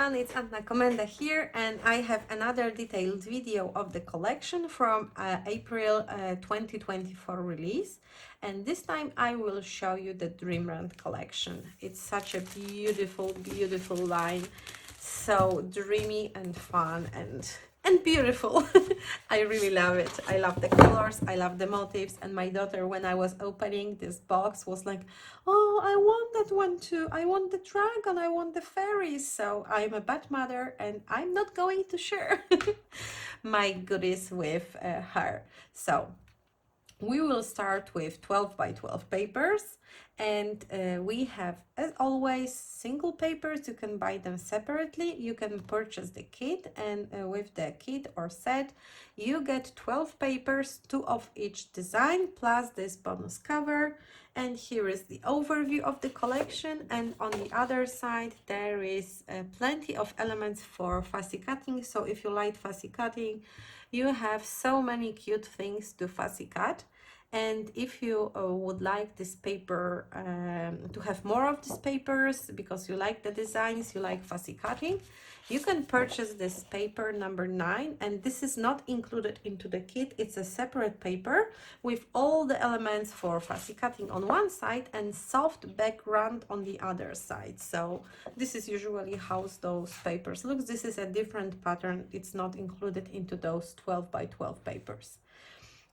everyone, it's Anna Komenda here, and I have another detailed video of the collection from April 2024 release. And this time I will show you the Dreamland collection. It's such a beautiful, beautiful line, so dreamy and fun and beautiful. I really love it. I love the colors, I love the motifs, and my daughter, when I was opening this box, was like, oh, I want that one too. I want the dragon, I want the fairies. So I'm a bad mother and I'm not going to share my goodies with her. So we will start with 12 by 12 papers, and we have, as always, single papers. You can buy them separately. You can purchase the kit, and with the kit or set you get 12 papers, 2 of each design, plus this bonus cover. And here is the overview of the collection, and on the other side there is plenty of elements for fussy cutting. So if you like fussy cutting, you have so many cute things to fussy cut. And if you would like this paper, to have more of these papers, because you like the designs, you like fussy cutting, you can purchase this paper number 9, and this is not included into the kit. It's a separate paper with all the elements for fussy cutting on one side and soft background on the other side. So this is usually how those papers look. This is a different pattern. It's not included into those 12 by 12 papers.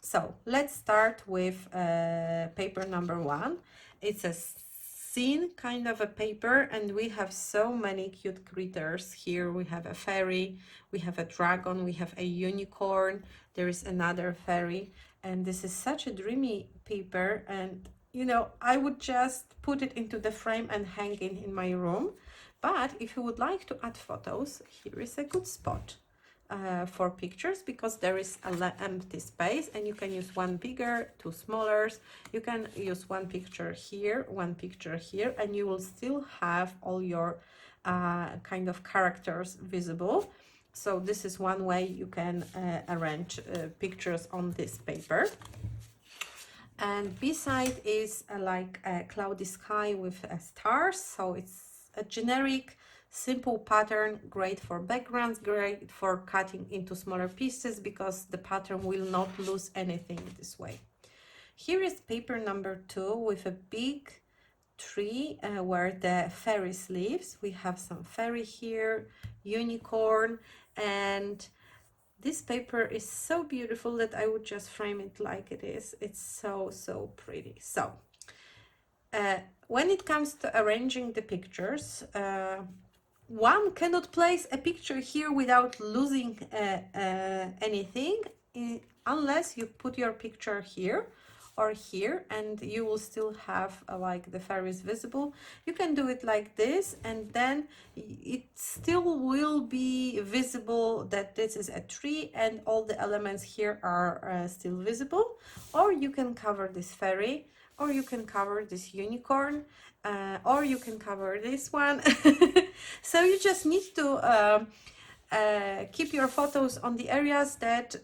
So let's start with paper number 1. It's a scene kind of a paper, and we have so many cute critters here. We have a fairy, we have a dragon, we have a unicorn, there is another fairy, and this is such a dreamy paper. And you know, I would just put it into the frame and hang it in my room. But if you would like to add photos, here is a good spot for pictures, because there is an empty space, and you can use one bigger, 2 smaller. You can use one picture here, one picture here, and you will still have all your kind of characters visible. So this is one way you can arrange pictures on this paper. And beside is like a cloudy sky with stars. So it's a generic simple pattern, great for backgrounds, great for cutting into smaller pieces, because the pattern will not lose anything this way. Here is paper number 2 with a big tree where the fairies lives. We have some fairy here, unicorn, and this paper is so beautiful that I would just frame it like it is. It's so pretty. So when it comes to arranging the pictures, one cannot place a picture here without losing anything, unless you put your picture here or here, and you will still have like the fairies visible. You can do it like this, and then it still will be visible that this is a tree and all the elements here are still visible. Or you can cover this fairy, or you can cover this unicorn, or you can cover this one. So you just need to keep your photos on the areas that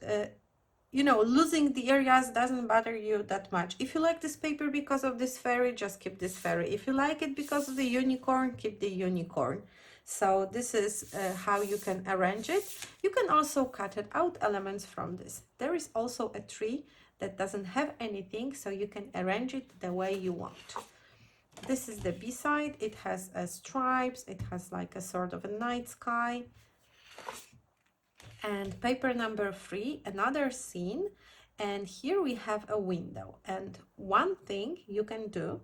you know, losing the areas doesn't bother you that much. If you like this paper because of this fairy, just keep this fairy. If you like it because of the unicorn, keep the unicorn. So this is how you can arrange it. You can also cut it out elements from this. There is also a tree that doesn't have anything, so you can arrange it the way you want. This is the B side. It has stripes. It has like a sort of a night sky. And paper number 3, another scene, and here we have a window. And one thing you can do,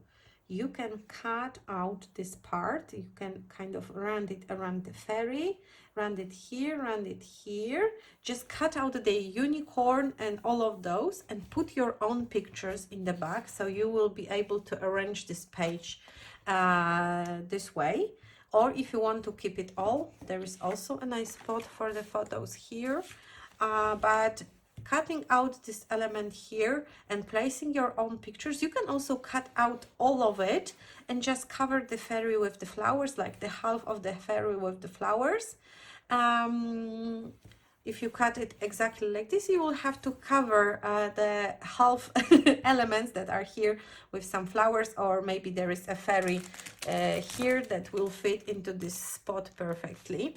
you can cut out this part. You can kind of round it around the fairy, round it here, just cut out the unicorn and all of those, and put your own pictures in the back, so you will be able to arrange this page this way. Or if you want to keep it all, there is also a nice spot for the photos here. But cutting out this element here and placing your own pictures, you can also cut out all of it and just cover the fairy with the flowers, like the half of the fairy with the flowers. if you cut it exactly like this, you will have to cover the half elements that are here with some flowers, or maybe there is a fairy here that will fit into this spot perfectly.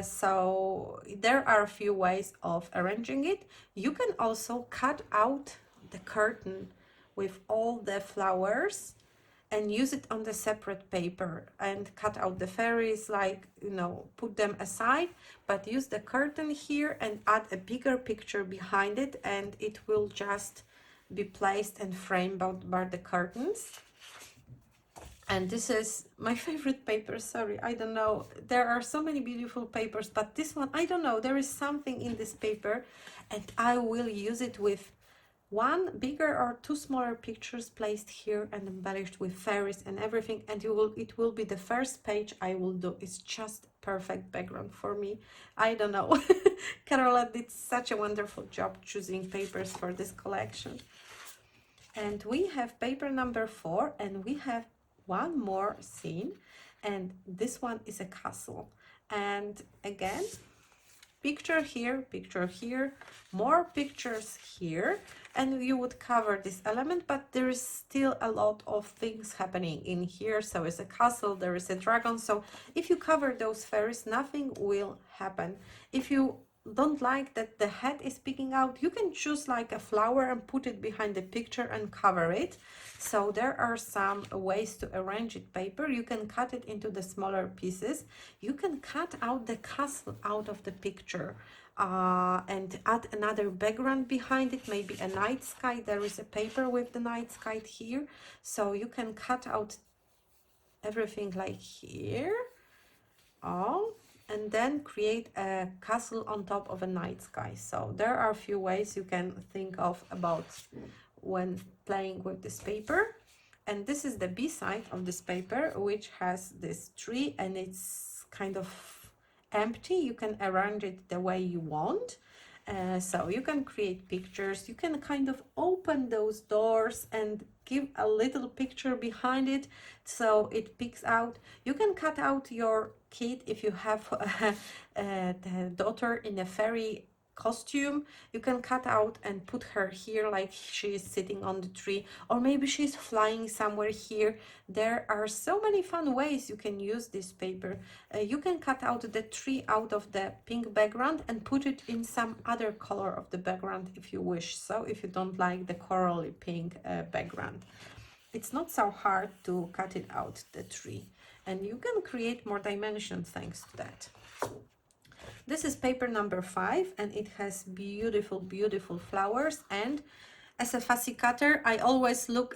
So there are a few ways of arranging it. You can also cut out the curtain with all the flowers and use it on the separate paper and cut out the fairies, like, you know, put them aside, but use the curtain here and add a bigger picture behind it, and it will just be placed and framed by the curtains. And this is my favorite paper. Sorry, I don't know, there are so many beautiful papers, but this one, I don't know, there is something in this paper, and I will use it with one bigger or two smaller pictures placed here and embellished with fairies and everything, and it will be the first page I will do. It's just perfect background for me. I don't know. Carola did such a wonderful job choosing papers for this collection. And we have paper number 4, and we have one more scene, and this one is a castle. And again, picture here, more pictures here, and you would cover this element, but there is still a lot of things happening in here. So it's a castle, there is a dragon, so if you cover those fairies, nothing will happen. If you don't like that the head is peeking out, you can choose like a flower and put it behind the picture and cover it. So there are some ways to arrange it paper. You can cut it into the smaller pieces. You can cut out the castle out of the picture and add another background behind it, maybe a night sky. There is a paper with the night sky here, so you can cut out everything like here, and then create a castle on top of a night sky. So there are a few ways you can think of about when playing with this paper. And this is the B side of this paper, which has this tree, and it's kind of empty. You can arrange it the way you want. So you can create pictures, you can kind of open those doors and give a little picture behind it so it peeks out. You can cut out your kid if you have the daughter in a fairy costume. You can cut out and put her here like she is sitting on the tree, or maybe she's flying somewhere here. There are so many fun ways you can use this paper. You can cut out the tree out of the pink background and put it in some other color of the background if you wish, so if you don't like the corally pink background. It's not so hard to cut it out, the tree, and you can create more dimensions thanks to that. This is paper number 5, and it has beautiful, beautiful flowers. And as a fussy cutter, I always look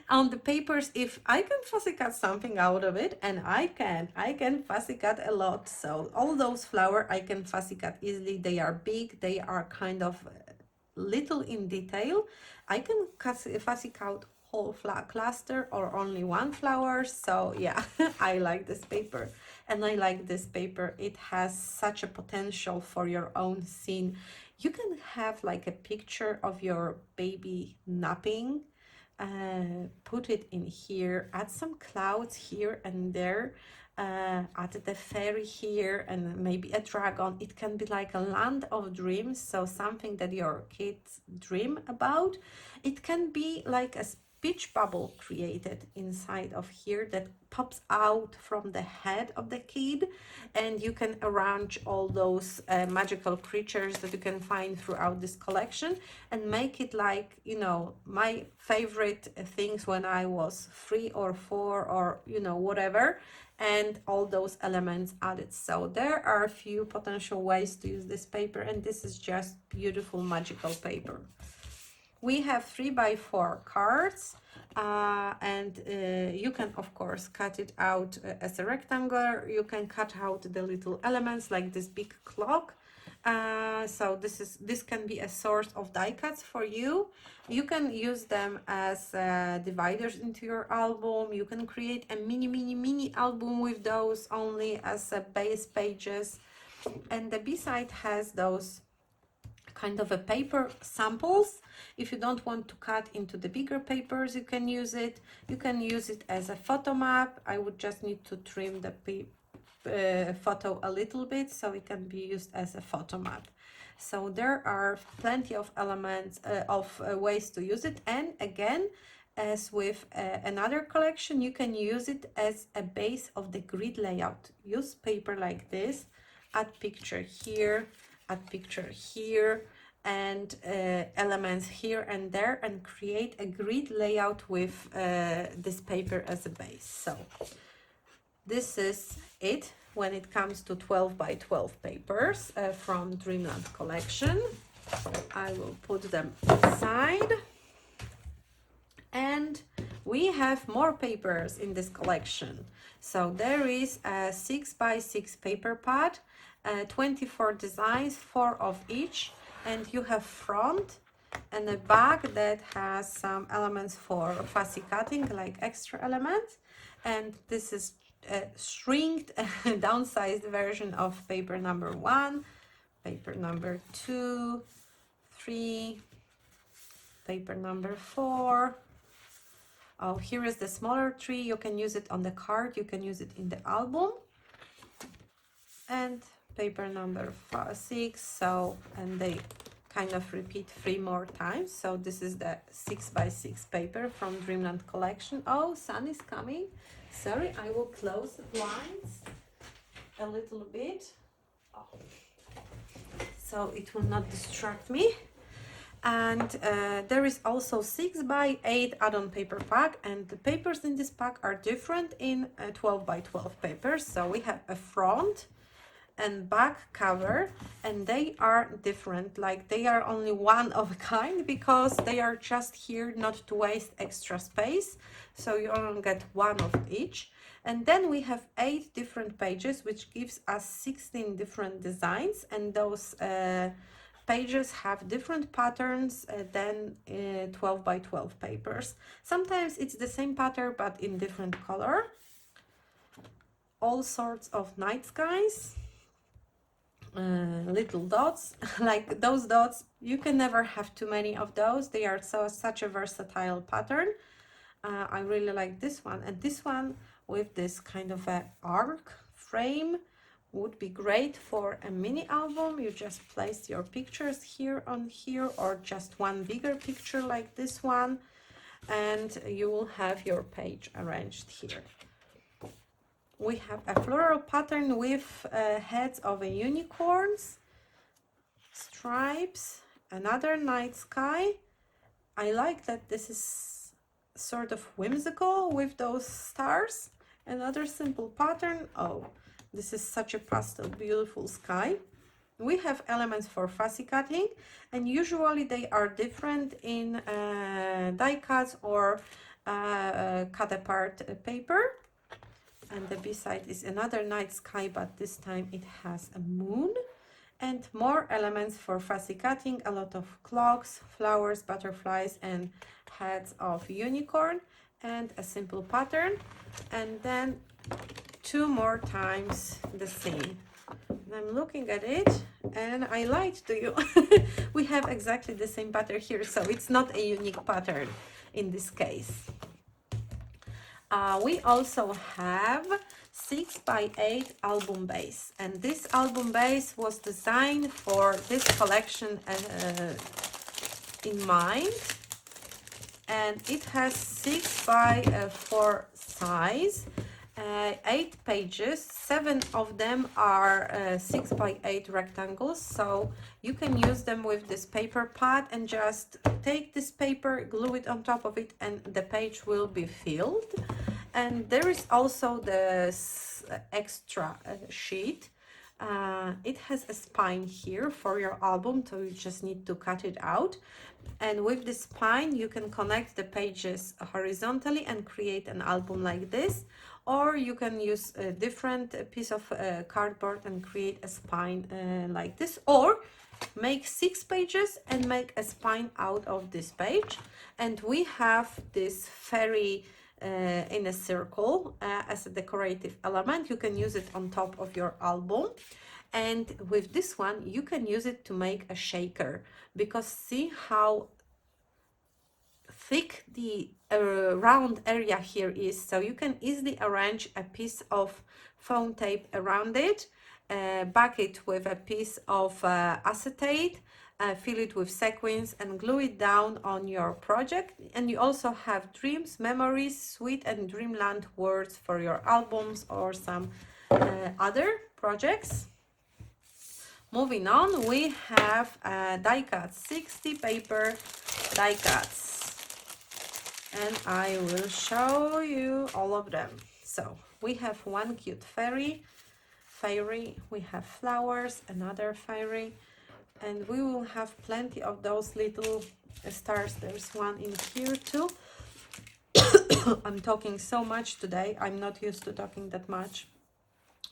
on the papers if I can fussy cut something out of it, and I can fussy cut a lot. So all those flowers I can fussy cut easily. They are big, they are kind of little in detail. I can fussy cut whole cluster or only one flower. So yeah, I like this paper, and I like this paper. It has such a potential for your own scene. You can have like a picture of your baby napping, put it in here, add some clouds here and there, add the fairy here, and maybe a dragon. It can be like a land of dreams, so something that your kids dream about. It can be like a speech bubble created inside of here that pops out from the head of the kid, and you can arrange all those magical creatures that you can find throughout this collection and make it like, you know, my favorite things when I was 3 or 4 or, you know, whatever, and all those elements added. So there are a few potential ways to use this paper, and this is just beautiful magical paper. We have 3x4 cards, and you can of course cut it out as a rectangle. You can cut out the little elements like this big clock. So this can be a source of die cuts for you. You can use them as dividers into your album. You can create a mini album with those only as base pages. And the B side has those kind of a paper samples. If you don't want to cut into the bigger papers, you can use it. You can use it as a photo map. I would just need to trim the photo a little bit, so it can be used as a photo map. So there are plenty of elements ways to use it, and again, as with another collection, you can use it as a base of the grid layout. Use paper like this, add picture here, add picture here, and elements here and there, and create a grid layout with this paper as a base. So this is it when it comes to 12 by 12 papers from Dreamland collection. I will put them aside. And we have more papers in this collection. So there is a 6 by 6 paper pad, 24 designs, 4 of each, and you have front and a back that has some elements for fussy cutting, like extra elements. And this is a shrinked, downsized version of paper number 1, paper number 2, 3, paper number 4. Oh, here is the smaller tree. You can use it on the card, you can use it in the album. And paper number 6, so, and they kind of repeat 3 more times. So this is the 6 by 6 paper from Dreamland collection. Oh, sun is coming. Sorry, I will close the blinds a little bit. Oh. So it will not distract me. And there is also 6 by 8 add-on paper pack, and the papers in this pack are different in 12 by 12 papers. So we have a front and back cover, and they are different, like they are only one of a kind, because they are just here not to waste extra space, so you only get one of each. And then we have 8 different pages, which gives us 16 different designs, and those pages have different patterns than 12 by 12 papers. Sometimes it's the same pattern but in different color. All sorts of night skies, little dots, like those dots, you can never have too many of those. They are such a versatile pattern. I really like this one, and this one with this kind of a arc frame would be great for a mini album. You just place your pictures here on here, or just one bigger picture like this one, and you will have your page arranged here. We have a floral pattern with heads of a unicorns, stripes, another night sky. I like that this is sort of whimsical with those stars. Another simple pattern. Oh, this is such a pastel, beautiful sky. We have elements for fussy cutting, and usually they are different in die cuts or cut apart paper. And the B-side is another night sky, but this time it has a moon. And more elements for fussy cutting, a lot of clocks, flowers, butterflies, and heads of unicorn, and a simple pattern. And then 2 more times the same. And I'm looking at it and I lied to you. We have exactly the same pattern here, so it's not a unique pattern in this case. We also have 6 by 8 album base, and this album base was designed for this collection in mind, and it has 6 by 4 size, 8 pages. 7 of them are 6 by 8 rectangles, so you can use them with this paper pad and just take this paper, glue it on top of it, and the page will be filled. And there is also this extra sheet. It has a spine here for your album, so you just need to cut it out. And with the spine, you can connect the pages horizontally and create an album like this. Or you can use a different piece of cardboard and create a spine like this. Or make 6 pages and make a spine out of this page. And we have this fairy in a circle as a decorative element. You can use it on top of your album. And with this one, you can use it to make a shaker, because see how thick the round area here is, so you can easily arrange a piece of foam tape around it, back it with a piece of acetate, fill it with sequins and glue it down on your project. And you also have dreams, memories, sweet and dreamland words for your albums or some other projects. Moving on, we have die cuts, 60 paper die cuts, and I will show you all of them. So we have one cute fairy, we have flowers, another fairy, and we will have plenty of those little stars. There's one in here too. I'm talking so much today. I'm not used to talking that much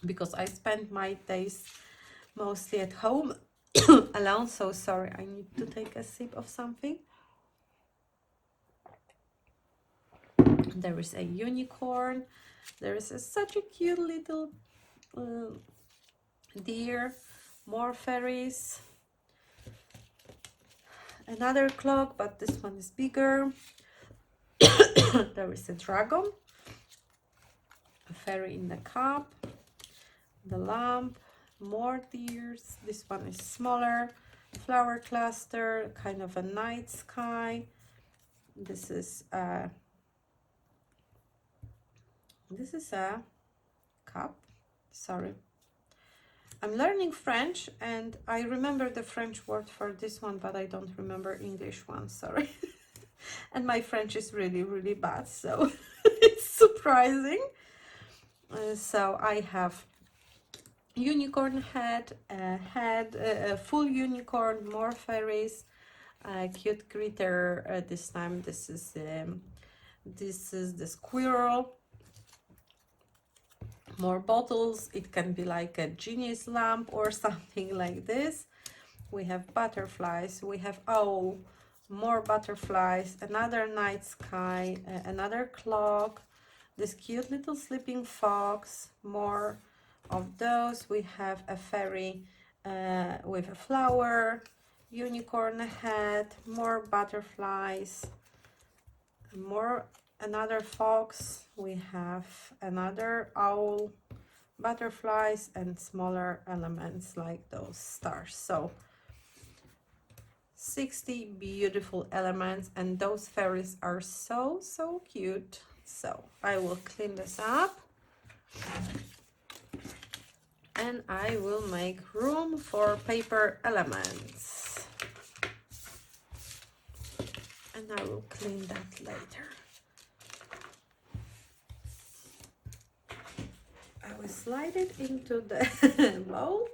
because I spend my days mostly at home alone. So sorry, I need to take a sip of something. There is a unicorn. There is such a cute little deer. More fairies. Another clock, but this one is bigger. There is a dragon. A fairy in the cup. The lamp. More deers. This one is smaller. Flower cluster. Kind of a night sky. This is a cup. Sorry. I'm learning French and I remember the French word for this one, but I don't remember English one, sorry. And my French is really, really bad, so it's surprising. So I have unicorn head, a full unicorn, more fairies, cute critter. This time this is the squirrel. More bottles. It can be like a genie's lamp or something like this. We have butterflies, we have owl, more butterflies, another night sky, another clock, this cute little sleeping fox, more of those. We have a fairy with a flower, unicorn head, more butterflies, more, another fox. We have another owl, butterflies, and smaller elements like those stars. So 60 beautiful elements, and those fairies are so cute. So I will clean this up and I will make room for paper elements, and I will clean that later. I will slide it into the bowl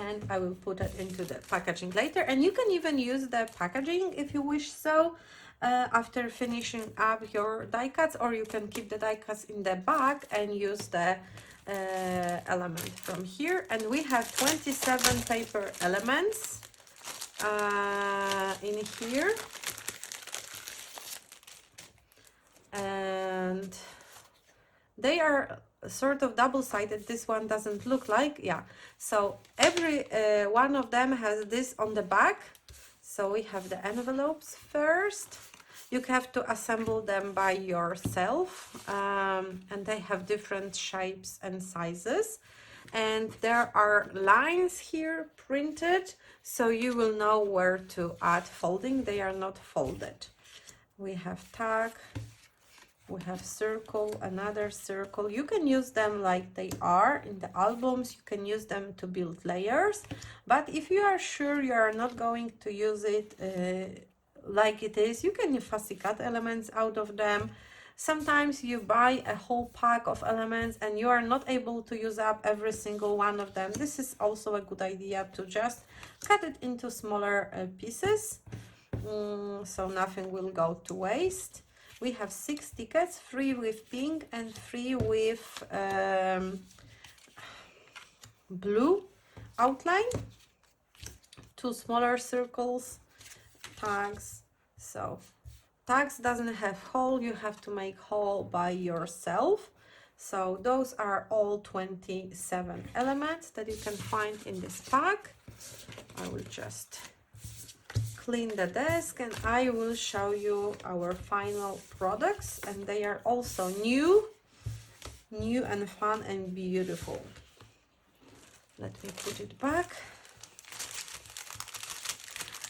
and I will put it into the packaging later. And you can even use the packaging if you wish so after finishing up your die cuts, or you can keep the die cuts in the bag and use the element from here. And we have 27 paper elements in here, and they are sort of double-sided. This one doesn't look like, yeah, so every one of them has this on the back. So we have the envelopes first. You have to assemble them by yourself, and they have different shapes and sizes, and there are lines here printed so you will know where to add folding. They are not folded. We have tag, we have circle, another circle. You can use them like they are in the albums. You can use them to build layers, but if you are sure you are not going to use it like it is, you can fussy cut elements out of them. Sometimes you buy a whole pack of elements and you are not able to use up every single one of them. This is also a good idea to just cut it into smaller pieces, so nothing will go to waste. We have 6 tickets, 3 with pink and 3 with blue outline, 2 smaller circles, tags. So tags doesn't have hole, you have to make hole by yourself. So those are all 27 elements that you can find in this pack. I will just clean the desk and I will show you our final products, and they are also new and fun and beautiful. Let me put it back.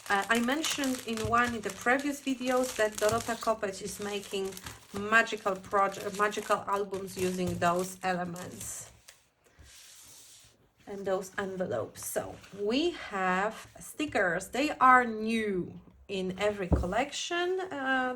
I mentioned in one of the previous videos that Dorota Kopeć is making magical albums using those elements and those envelopes. So we have stickers. They are new in every collection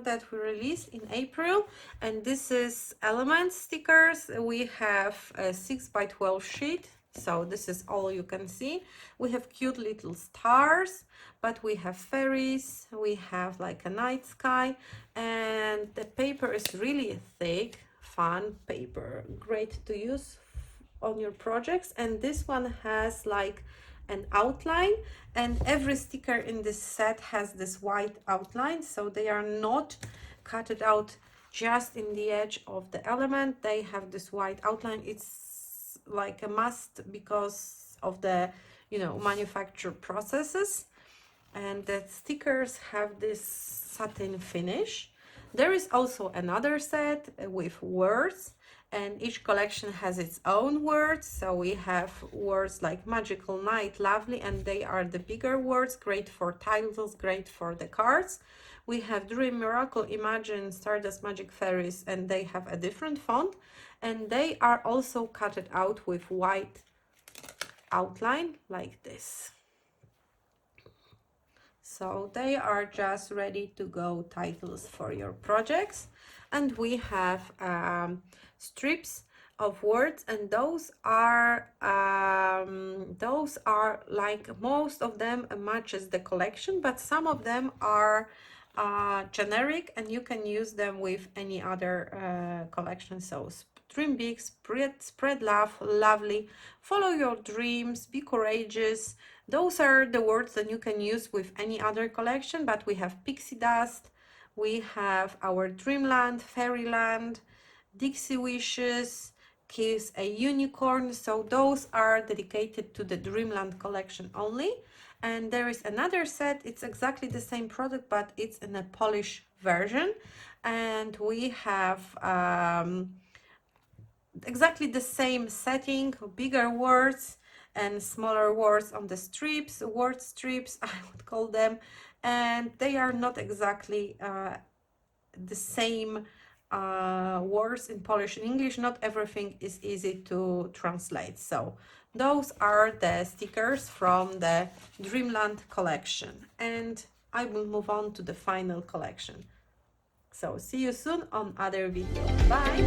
that we released in April, and this is element stickers. We have a 6x12 sheet, so this is all you can see. We have cute little stars, but we have fairies, we have like a night sky, and the paper is really thick, fun paper, great to use on your projects. And this one has like an outline, and every sticker in this set has this white outline, so they are not cut out just in the edge of the element. They have this white outline. It's like a must because of the manufacture processes. And the stickers have this satin finish. There is also another set with words, and each collection has its own words. So we have words like magical night, lovely, and they are the bigger words, great for titles, great for the cards. We have dream, miracle, imagine, stardust, magic, fairies, and they have a different font, and they are also cut out with white outline like this. So they are just ready to go titles for your projects. And we have strips of words, and those are like, most of them matches the collection, but some of them are generic and you can use them with any other collection. So dream big, spread love, lovely, follow your dreams, be courageous. Those are the words that you can use with any other collection. But we have pixie dust, we have our Dreamland, Fairyland, Dixie Wishes, Kiss a Unicorn. So those are dedicated to the Dreamland collection only. And there is another set, it's exactly the same product, but it's in a Polish version. And we have exactly the same setting, bigger words and smaller words on the strips, word strips I would call them, and they are not exactly the same words in Polish and English. Not everything is easy to translate. So those are the stickers from the Dreamland collection, and I will move on to the final collection. So see you soon on other videos. Bye!